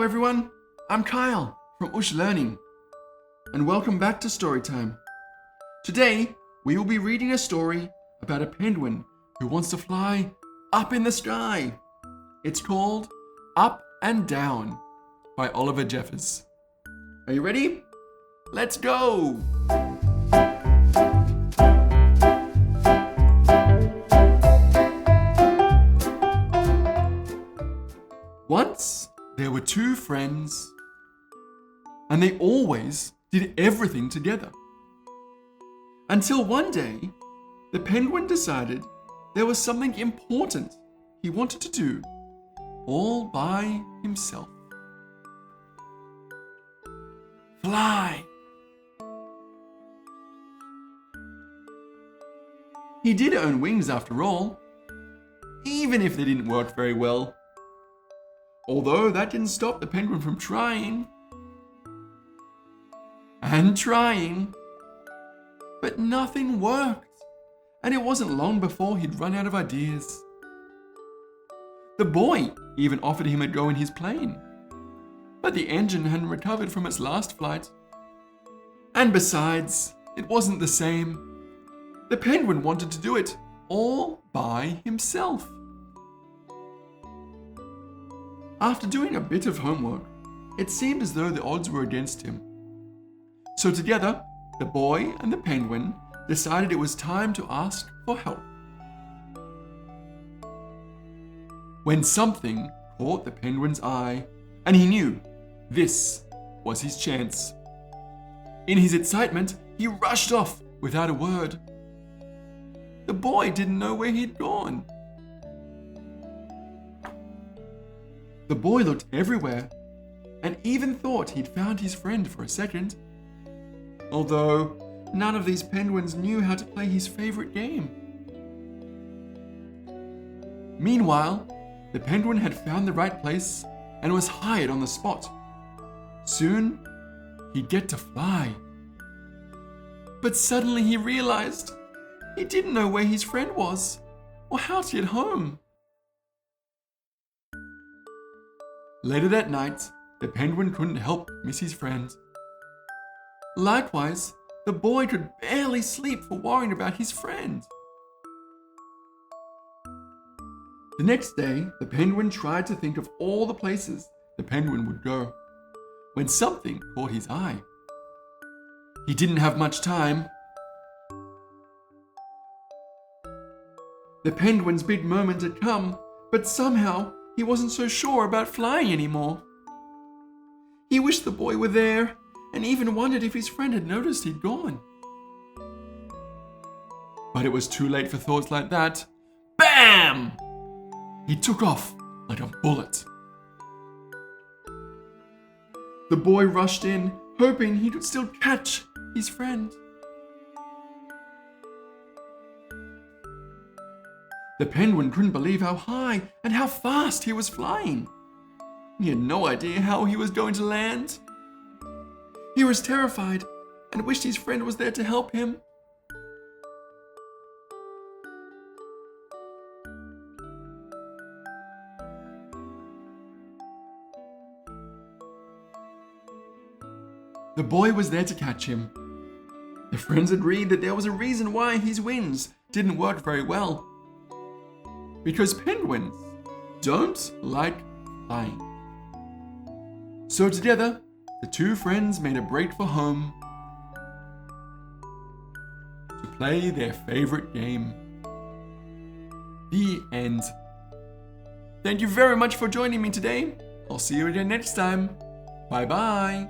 everyone, I'm Kyle from OOSH Learning, and welcome back to Storytime. Today, we will be reading a story about a penguin who wants to fly up in the sky. It's called Up and Down by Oliver Jeffers. Are you ready? Let's go! Once, there were two friends, and they always did everything together. Until one day, the penguin decided there was something important he wanted to do all by himself. Fly! He did own wings after all, even if they didn't work very well. Although that didn't stop the penguin from trying and trying, but nothing worked, and it wasn't long before he'd run out of ideas. The boy even offered him a go in his plane, but the engine hadn't recovered from its last flight. And besides, it wasn't the same. The penguin wanted to do it all by himself. After doing a bit of homework, it seemed as though the odds were against him. So together, the boy and the penguin decided it was time to ask for help. When something caught the penguin's eye, and he knew this was his chance. In his excitement, he rushed off without a word. The boy didn't know where he'd gone. The boy looked everywhere and even thought he'd found his friend for a second, although none of these penguins knew how to play his favorite game. Meanwhile, the penguin had found the right place and was hired on the spot. Soon, he'd get to fly. But suddenly he realized he didn't know where his friend was or how to get home. Later that night, the penguin couldn't help miss his friend. Likewise, the boy could barely sleep for worrying about his friend. The next day, the penguin tried to think of all the places the penguin would go, when something caught his eye. He didn't have much time. The penguin's big moment had come, but somehow he wasn't so sure about flying anymore. He wished the boy were there and even wondered if his friend had noticed he'd gone. But it was too late for thoughts like that. Bam! He took off like a bullet. The boy rushed in, hoping he could still catch his friend. The penguin couldn't believe how high and how fast he was flying. He had no idea how he was going to land. He was terrified and wished his friend was there to help him. The boy was there to catch him. The friends agreed that there was a reason why his wings didn't work very well. Because penguins don't like flying. So together, the two friends made a break for home to play their favorite game. The end. Thank you very much for joining me today. I'll see you again next time. Bye-bye.